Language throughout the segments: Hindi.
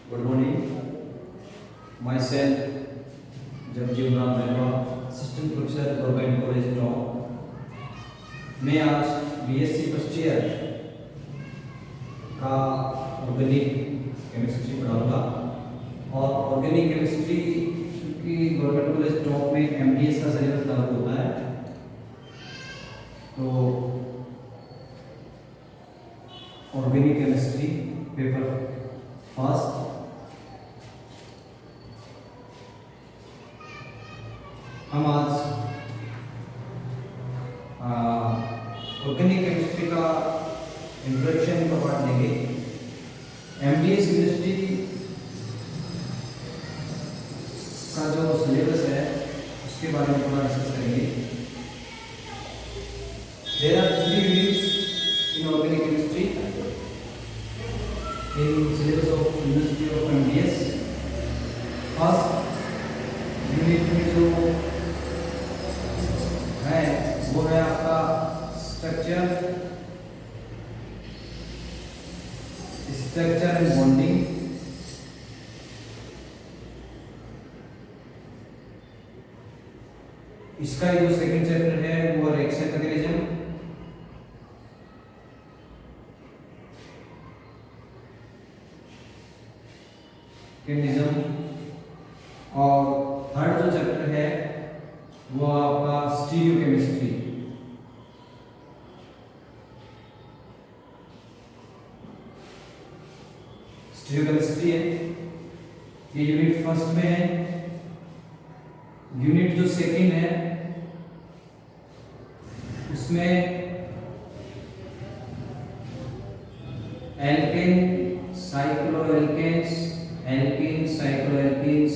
Good morning. Myself, Jagjeev Ram Rehwa, Assistant Professor, Government College Town. मैं आज बीएससी फर्स्ट ईयर का ऑर्गेनिक केमिस्ट्री पढ़ाऊंगा और ऑर्गेनिक केमिस्ट्री की गवर्नमेंट कॉलेज टॉप में एमडीएस का सिलेबस लागू होता है। तो ऑर्गेनिक केमिस्ट्री पेपर फर्स्ट हम आज ऑर्गेनिक केमिस्ट्री का इंट्रोडक्शन का पार्ट लेंगे। एमडीएस केमिस्ट्री का जो सिलेबस है उसके बारे में थोड़ा डिस्कस करेंगे। There are 3 units in organic chemistry in syllabus of university of MDS. First unit में जो है वो है आपका स्ट्रक्चर एंड बॉन्डिंग। इसका जो सेकंड चैप्टर है वो रिएक्शन मैकेनिज्म। और थर्ड जो चैप्टर है वो आपका स्टीरियोकेमिस्ट्री। स्टीरियोकेमिस्ट्री है ये यूनिट फर्स्ट में है। यूनिट जो सेकंड है उसमें alkane cycloalkanes, alkene cycloalkenes,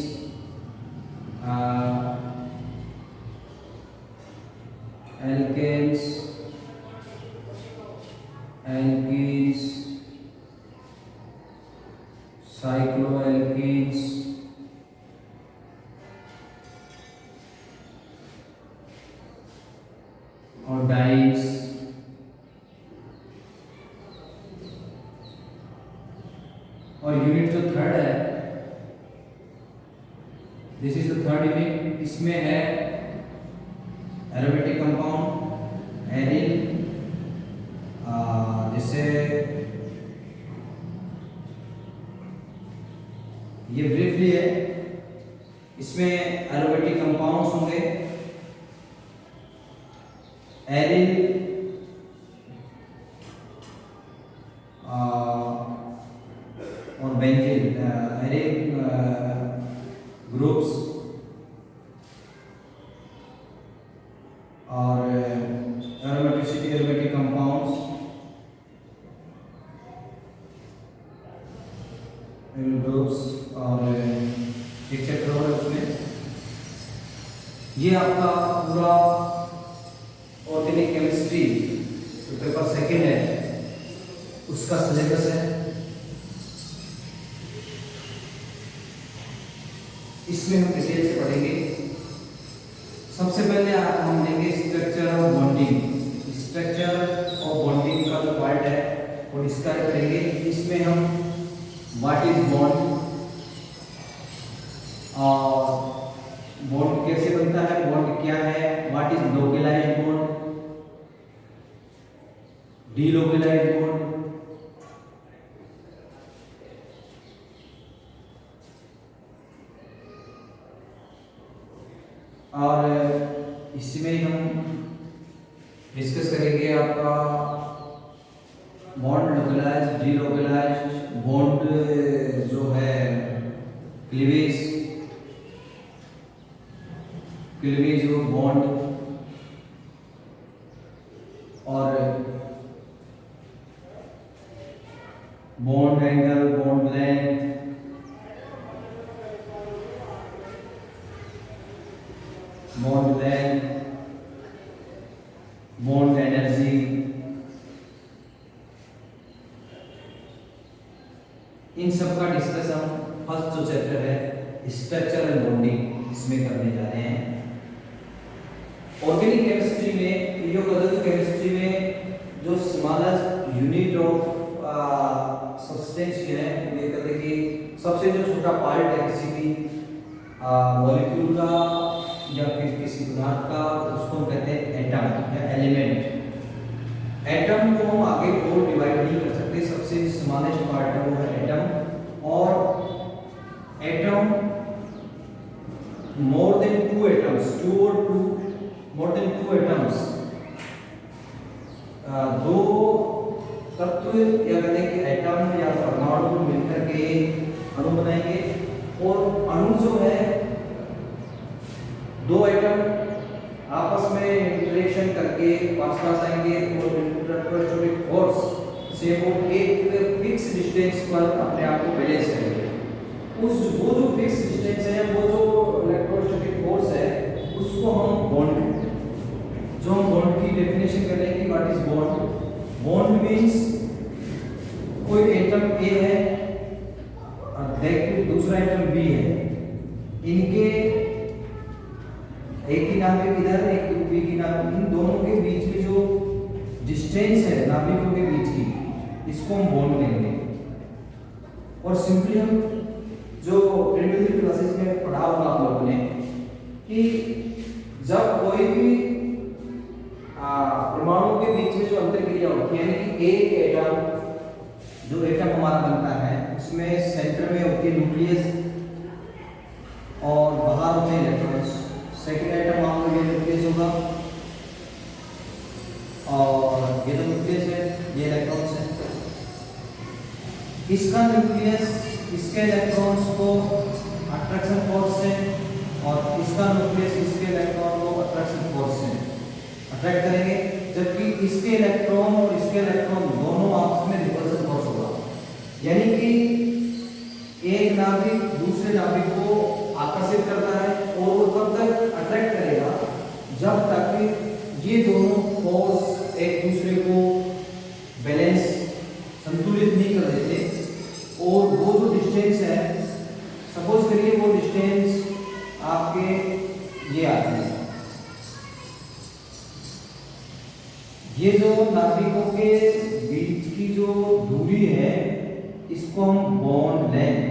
alkanes alkenes cycloalkenes और डाइस। और यूनिट जो थर्ड है this is the third unit. इसमें है एरोमेटिक कंपाउंड, एरिन, जैसे ये ब्रीफली है। इसमें एरोमेटिक कंपाउंड्स होंगे, एरिन और बेंजीन, एरिन ग्रुप्स और एरोमेटिसिटी एरोमेटिक कंपाउंड्स ग्रुप्स और एक चैप्टर और उसमें ये आपका पूरा ऑर्गेनिक केमिस्ट्री जो पेपर सेकंड है उसका सिलेबस है। इसमें हम डिटेल से पढ़ेंगे। सबसे पहले हम लेंगे structure of bonding. Structure of bonding का जो पार्ट है वो डिस्कस करेंगे। इसमें हम व्हाट इज बॉन्ड और बॉन्ड कैसे बनता है, बॉन्ड क्या है, what is localized bond, delocalized bond, और इसमें हम डिस्कस करेंगे आपका बॉन्ड लोकलाइज्ड, डीलोकलाइज्ड, बॉन्ड जो है क्लीवेज जो बॉन्ड और bond angle, bond length, bond energy, इन सब का डिस्कस हम फर्स्ट जो चैप्टर है स्ट्रक्चर एंड बॉन्डिंग इसमें करने जा रहे हैं। ऑर्गेनिक केमिस्ट्री में, इनऑर्गेनिक केमिस्ट्री में जो स्मॉलेस्ट यूनिट ऑफ सब्सटेंस है, ये कहते हैं कि सबसे जो छोटा पार्ट है किसी भी मॉलिक्यूल का या फिर किसी पदार्थ का, उसको हम कहते हैं एटम या एलिमेंट। एटम को हम आगे और डिवाइड नहीं कर सकते, सबसे स्मॉलेस्ट पार्ट है वो है एटम। और एटम मोर देन 2 एटम्स, 2 और 2 मोर देन 2 एटम्स, दो तत्व या कहते हैं कि एटम या परमाणु मिलकर के अणु बनाएंगे। और अणु जो है, दो एटम आपस में इंटरेक्शन करके पास आएंगे और इलेक्ट्रोस्टैटिक फोर्स से वो एक फिक्स डिस्टेंस पर अपने आप को बैलेंस करेंगे। वो जो फिक्स डिस्टेंस है, वो जो इलेक्ट्रोस्टैटिक फोर्स है, उसको हम बॉन्ड कहते हैं। जो हम बॉन्ड की डेफिनेशन कर रहे हैं कि what is bond. Bond means कोई एटम ए है और देखिए दूसरा एटम बी है, इनके एक की नाभिक इधर, एक बी की नाभिक, इन दोनों के बीच में जो डिस्टेंस है नाभिकों के बीच की, इसको हम बॉन्ड कहेंगे। और सिंपली हम जो प्रीवियस क्लासेस में पढ़ा होगा आप लोगों ने कि जब कोई भी परमाणु के बीच में जो अंतरक्रिया होती है, यानी कि एक एटम, जो एटम हमारा बनता है, उसमें सेंटर में होती है न्यूक्लियस और बाहर होते हैं इलेक्ट्रॉन्स। सेकेंड एटम मान लो ये न्यूक्लियस होगा और ये जो न्यूक्लियस है ये इलेक्ट्रॉन्स है। इसका न्यूक्लियस इसके इलेक्ट्रॉन्स को अट्रैक्शन फोर्स से और इसका न्यूक्लियस इसके इलेक्ट्रॉन को अट्रैक्शन फोर्स से अट्रैक्ट करेंगे, जबकि इसके इलेक्ट्रॉन और इसके इलेक्ट्रॉन दोनों आपस में रिपल्सन फोर्स होगा। यानी कि एक नाभिक दूसरे नाभिक को आकर्षित करता है और वो तब तक अट्रैक्ट करेगा जब तक ये दोनों फोर्स एक दूसरे को बैलेंस संतुलित नहीं कर देते। और वो जो डिस्टेंस है, सपोज करिए वो डिस्टेंस आपके ये आते हैं, ये जो नाभिकों के बीच की जो दूरी है, इसको हम बॉन्ड लेंथ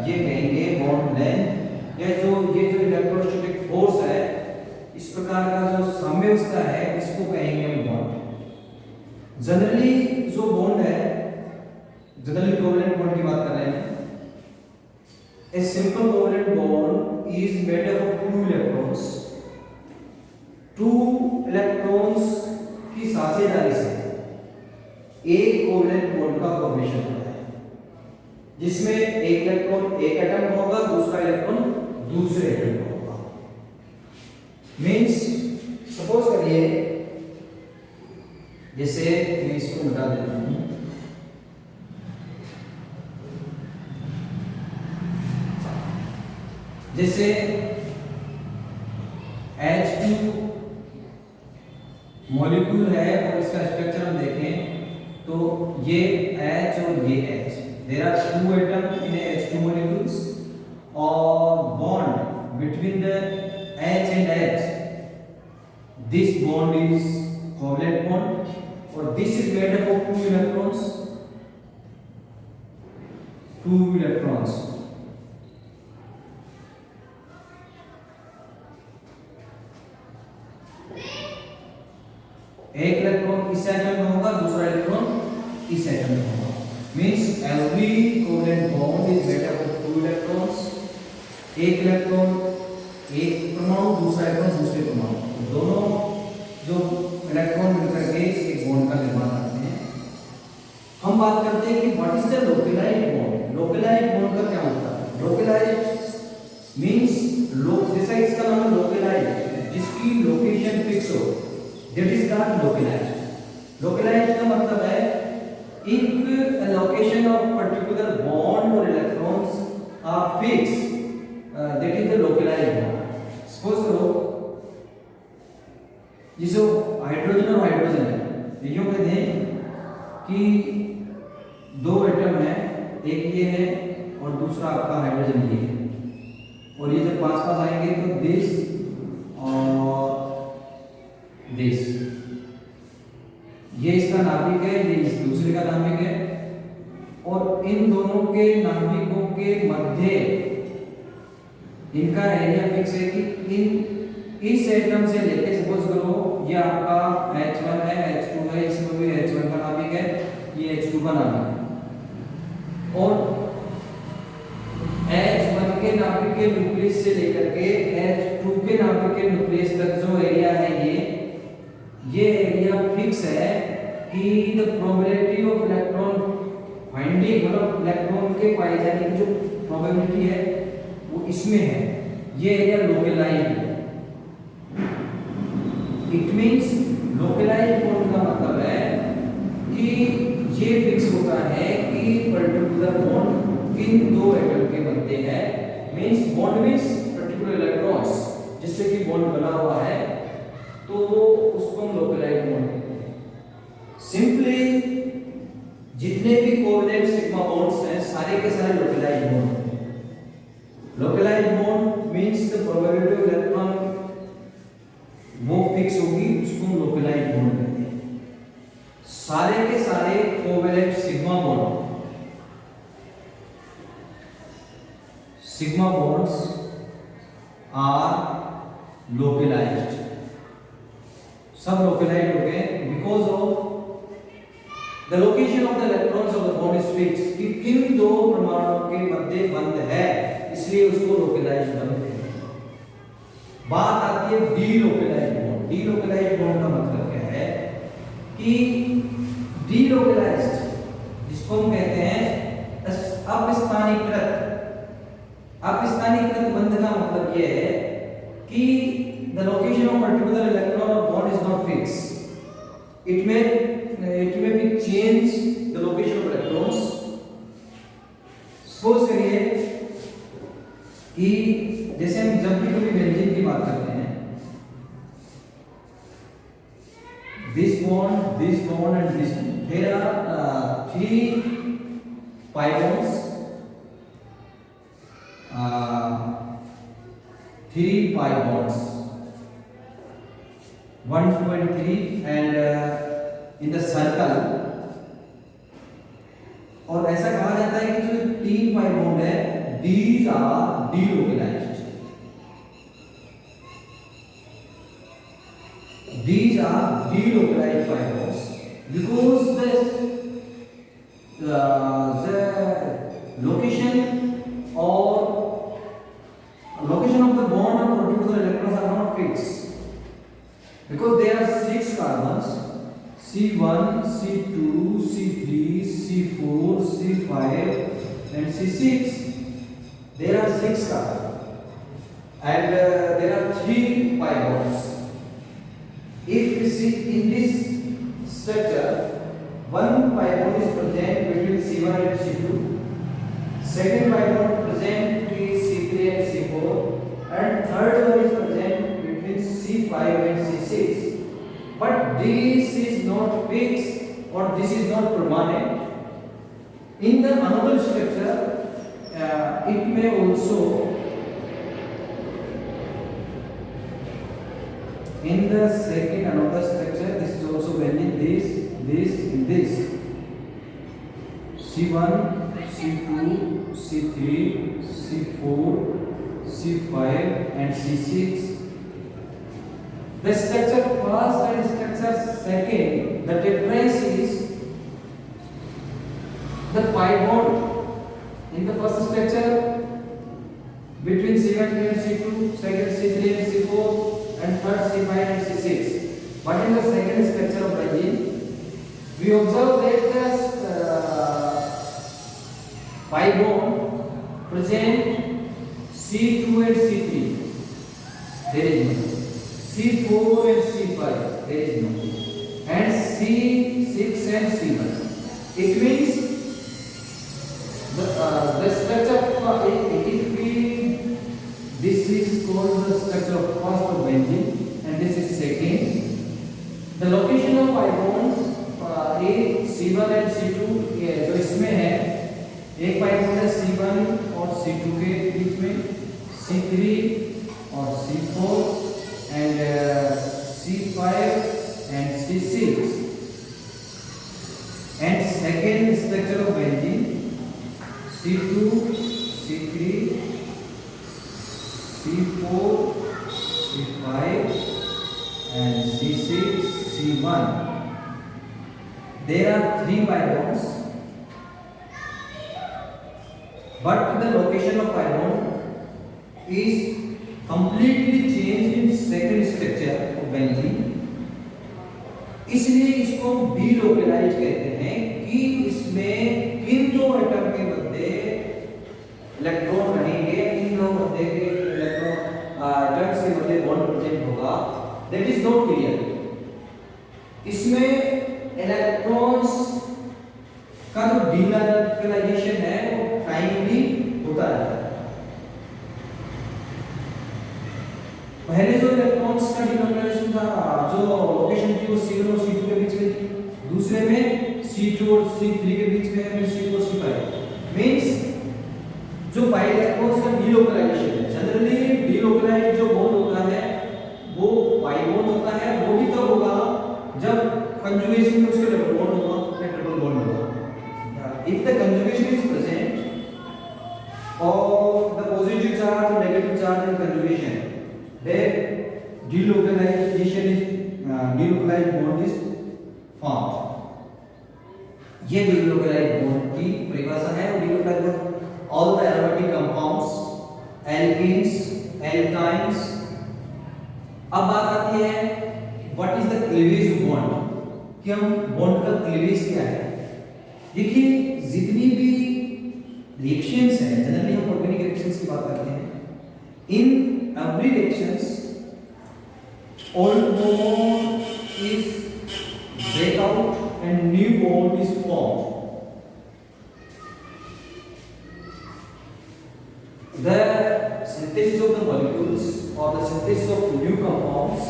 ये कहेंगे, बॉन्ड लेंथ। या जो ये जो इलेक्ट्रोस्टैटिक फोर्स है, इस प्रकार का जो साम्यावस्था है, इसको कहेंगे हम बॉन्ड। जनरली जो बॉन्ड है, जनरली कोवलेंट बॉन्ड की बात कर रहे हैं। A simple covalent bond is made up of 2 electrons. 2 electrons की साझेदारी से एक कोवलेंट बॉन्ड का फॉर्मेशन होता है, जिसमें एक इलेक्ट्रॉन एक एटम का होगा, दूसरा इलेक्ट्रॉन दूसरे एटम का होगा। मींस सपोज करिए, जैसे मैं इसको मिटा देता हूं, जैसे H2 मॉलिक्यूल है और इसका स्ट्रक्चर हम देखें तो ये H और ये H, there are 2 atom in H2 molecules और bond between the H and H, this bond is covalent bond और this is made up of 2 electrons, 2 electrons। एक इलेक्ट्रॉन इस एटम में होगा, दूसरा इलेक्ट्रॉन इस एटम में होगा। Means every covalent bond is made up of 2 electrons. एक इलेक्ट्रॉन एक परमाणु, दूसरा इलेक्ट्रॉन दूसरे परमाणु, दोनों जो इलेक्ट्रॉन मिलकर के एक बॉन्ड का निर्माण करते हैं। हम बात करते हैं कि what is the localized bond. Localized bond का क्या होता है? लोकलाइज्ड मींस जैसा इसका नाम है लोकलाइज्ड, जिसकी लोकेशन फिक्स हो, that is called localized। localized का मतलब है if a location of particular bond or electrons are fixed, that is the localized bond। suppose करो ये जो हाइड्रोजन और हाइड्रोजन है, यूं कहते हैं कि 2 एटम है, एक ये है और दूसरा आपका हाइड्रोजन ये है, और ये जब पास पास आएंगे तो दिस और दिस, ये इसका नाम नाभिक है, ये इस दूसरे का नाभिक है, और इन दोनों के नाभिकों के मध्य इनका एरिया फिक्स है कि इस एटम से लेके सपोज करो ये आपका H1 है, H2 है, इसमें भी H1 का नाभिक है, ये H2 का नाभिक है, और H1 के नाभिक के न्यूक्लियस से लेकर के H2 के नाभिक के न्यूक्लियस तक जो एरिया है ये एरिया फिक्स है कि the probability of electron finding, मतलब इलेक्ट्रॉन के पाए जाने की जो प्रोबेबिलिटी है वो इसमें है, ये एरिया लोकलाइज्ड है। इट मींस लोकलाइज्ड बॉन्ड का मतलब है कि ये फिक्स होता है कि पर्टिकुलर बॉन्ड किन दो एटम के बनते हैं, means bond means particular electrons जिससे कि बॉन्ड बना हुआ है, तो उसको हम लोकलाइज्ड बॉन्ड कहते हैं। सिंपली जितने भी कोवैलेंट सिग्मा बॉन्ड्स हैं सारे के सारे लोकलाइज्ड बॉन्ड हैं। Localized bond means the probability of electron वो फिक्स होगी, उसको हम लोकलाइज्ड बॉन्ड कहते हैं। सारे के सारे covalent sigma bonds are localized, सब localized हो गए because of the location of the electrons of the bond is fixed, कि किन दो परमाणुओं के मध्य बंध है, इसलिए उसको localized बंध कहते हैं। बात आती है delocalized bond। delocalized bond का मतलब क्या है कि delocalized जिसको हम कहते हैं अपस्थानीकृत बंध का मतलब यह है कि the location of particular electron or bond is not fixed, it may be change the location of electrons। Suppose करिए कि जैसे हम जब भी कोई बेंजीन की बात करते हैं, this bond and this bond, there are 3 pi bonds, 3 pi bonds, 1, 2 and 3, and in the circle, और ऐसा कहा जाता है कि जो 3 pi bond है these are delocalized, these are delocalized pi bonds because the location of the bond of particular electrons are not fixed because there are 6 carbons, C1, C2, C3, C4, C5 and C6. There are 6 carbons and there are 3 pi bonds. If we see in this structure, one pi bond is present between C1 and C2, second pi bond present between C3 and C4, and third one is present between C5 and C6. But this is not fixed or this is not permanent. In the another structure, it may also, in the second another structure, this is also bending this C1, C2, C3, C4, C5 and C6. The structure first and structure second, the difference is the pi bond in the first structure between C1 and C2, second C3 and C4, and third C5 and C6. But in the second structure of benzene, we observe that the pi bond present C2 and C3, there is no. C4 and C5, there is no. And C6 and C1. It means the structure, this is called the structure of first of benzene and this is second. The location of pi bonds C1 and C2 जो इसमें है, एक pi bond है C1 और C2 के बीच में, C3 और C4 and C5 and C6. structure of benzene C2 C3 C4 C5 and C6 C1. There are 3 pi bonds, but the location of pi bond is completely changed in second structure of benzene. इसलिए इसको डीलोकलाइज कहते हैं कि इसमें किन दो एटम के मध्य इलेक्ट्रॉन रहेंगे, इन दो मध्य के इलेक्ट्रॉन एटम्स के मध्य बॉन्ड प्रेजेंट होगा, दैट इज नॉट क्लियर। इसमें इलेक्ट्रॉन्स का जो डीलोकलाइजेशन है वो टाइमली होता रहता है। पहले जो इलेक्ट्रॉन्स का डीलोकलाइजेशन था, जो लोकेशन थी वो C1 और C2 के बीच में थी, दूसरे में C2 और C3 के बीच में है, C4 और C5। मींस जो पाई इलेक्ट्रॉन्स का डीलोकलाइजेशन है, जनरली डीलोकलाइज जो बॉन्ड होता है वो पाई बॉन्ड होता है, वो भी तब होगा जब कंजुगेशन में उसके डबल बॉन्ड होगा या ट्रिपल बॉन्ड होगा। If the conjugation is present और द पॉजिटिव चार्ज और negative charge in conjugation, then delocalization is delocalized bond is formed। ये delocalized bond की परिभाषा है। delocalized bond all the aromatic compounds, alkenes, alkynes। अब बात आती है what is the cleavage of bond, कि हम bond का cleavage क्या है। देखिए जितनी भी रिएक्शंस हैं, जनरली हम ऑर्गेनिक रिएक्शंस की बात करते हैं, इन every reactions old bond is break out and new bond is formed। The synthesis of the molecules or the synthesis of new compounds,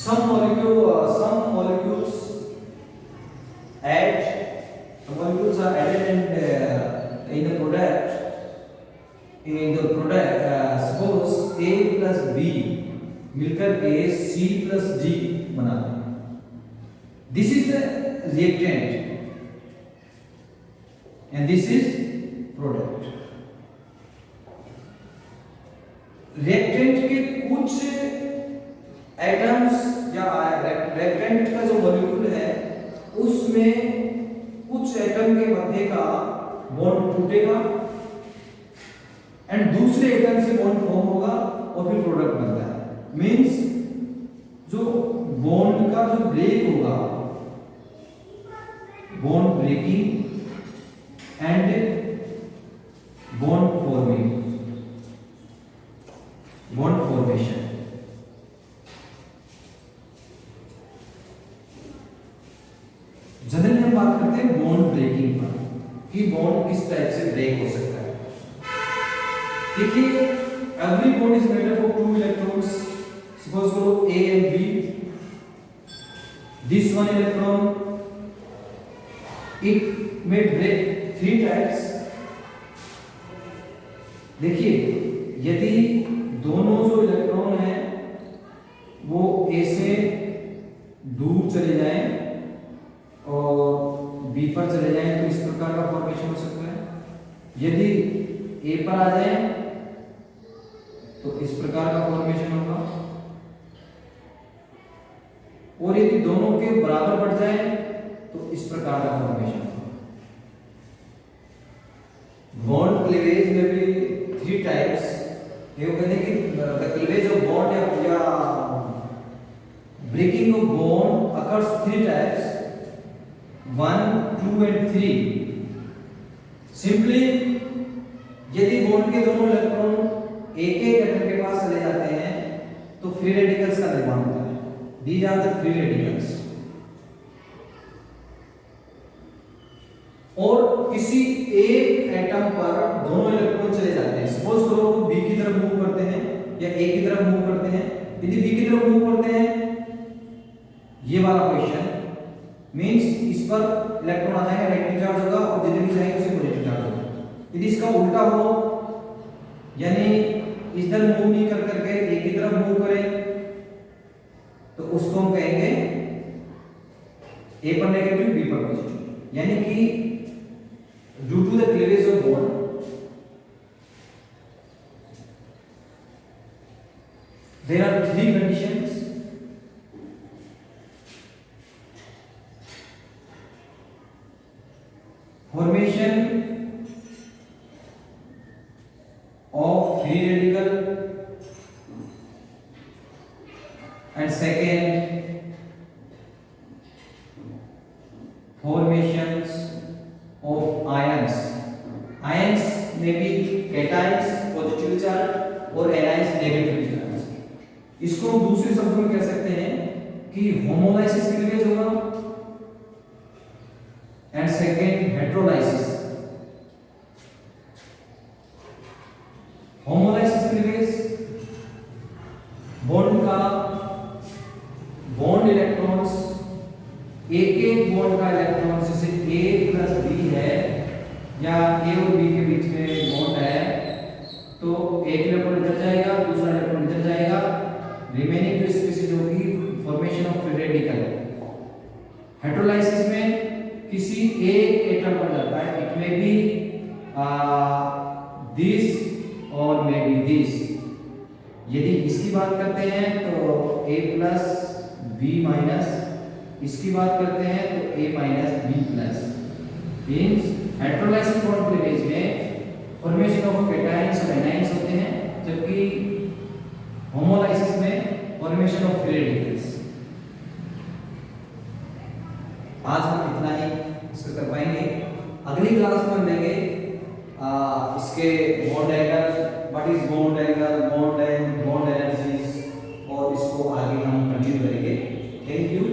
some molecules are added in the product, suppose A plus B मिलकर के C plus D बनाते हैं। This is the reactant and this is product। reactant के कुछ एटम्स या reactant का जो मॉलिक्यूल है उसमें कुछ एटम के मध्य का बॉन्ड टूटेगा एंड दूसरे एटम से बॉन्ड फॉर्म होगा और फिर प्रोडक्ट बनता है। मींस जो बॉन्ड का जो ब्रेक होगा, bond breaking and bond formation. Generally हम बात करते हैं बॉन्ड ब्रेकिंग पर, कि बॉन्ड किस टाइप से ब्रेक हो सकता है। देखिए every bond is made up of 2 electrons, suppose करो A and B, this one electron it may break 3 times। देखिए यदि दोनों जो इलेक्ट्रॉन हैं वो A से दूर चले जाएं और B पर चले जाएं तो इस प्रकार का फॉर्मेशन हो सकता है। यदि A पर आ जाएं तो इस प्रकार का फॉर्मेशन होगा, और यदि दोनों के बराबर बढ़ जाए तो इस प्रकार का फॉर्मेशन होगा। बॉन्ड क्लीवेज में भी 3 टाइप्स, ये कहते हैं कि द क्लीवेज ऑफ बॉन्ड या breaking of bond occurs 3 types, 1, 2 and 3। Simply यदि बॉन्ड के दोनों इलेक्ट्रॉन एक एटम के पास चले जाते हैं तो फ्री रेडिकल्स का निर्माण होता है। These are the free radicals. और किसी एक एटम पर दोनों इलेक्ट्रॉन चले जाते हैं, सपोज करो वो बी की तरफ मूव करते हैं या ए की तरफ मूव करते हैं। यदि बी की तरफ मूव करते हैं, ये वाला क्वेश्चन मींस इस पर इलेक्ट्रॉन आ जाएगा, नेगेटिव चार्ज होगा, और जितने भी जाएंगे उसे पॉजिटिव चार्ज होगा। यदि इसका उल्टा हो, यानी इधर मूव नहीं कर करके एक की तरफ मूव करें, तो उसको हम कहेंगे ए पर नेगेटिव, बी पर पॉजिटिव। यानी कि due to the cleavage of bond there are three conditions. Formation of free radical, and second formations of ions. Ions may be cations positive charge और anions negative charge. इसको हम दूसरे शब्दों में कह सकते हैं कि होमोलाइसिस क्लीवेज होगा and second heterolysis. Homolysis cleavage bond electrons एक एक बॉन्ड का इलेक्ट्रॉन जैसे A प्लस B है या A और B के बीच में बॉन्ड है तो एक इलेक्ट्रॉन इधर जाएगा दूसरा इलेक्ट्रॉन इधर जाएगा. रिमेनिंग जो स्पीशीज होगी फॉर्मेशन ऑफ फ्री रेडिकल. हेटेरोलाइसिस में किसी एक एटम पर जाता है. इट मे बी दिस और मे बी दिस. यदि इसकी बात करते हैं तो A प्लस B माइनस, इसकी बात करते हैं तो A minus B plus. Means heterolysis bond cleavage में फॉर्मेशन ऑफ कैटायंस और एनायंस होते हैं जबकि होमोलाइसिस में फॉर्मेशन ऑफ फ्री रेडिकल्स. आज हम इतना ही इसको कर पाएंगे. अगली क्लास में हम लेंगे इसके bond diagram, what is bond diagram, bond length, bond energies और इसको आगे हम कंटिन्यू करेंगे. Thank you.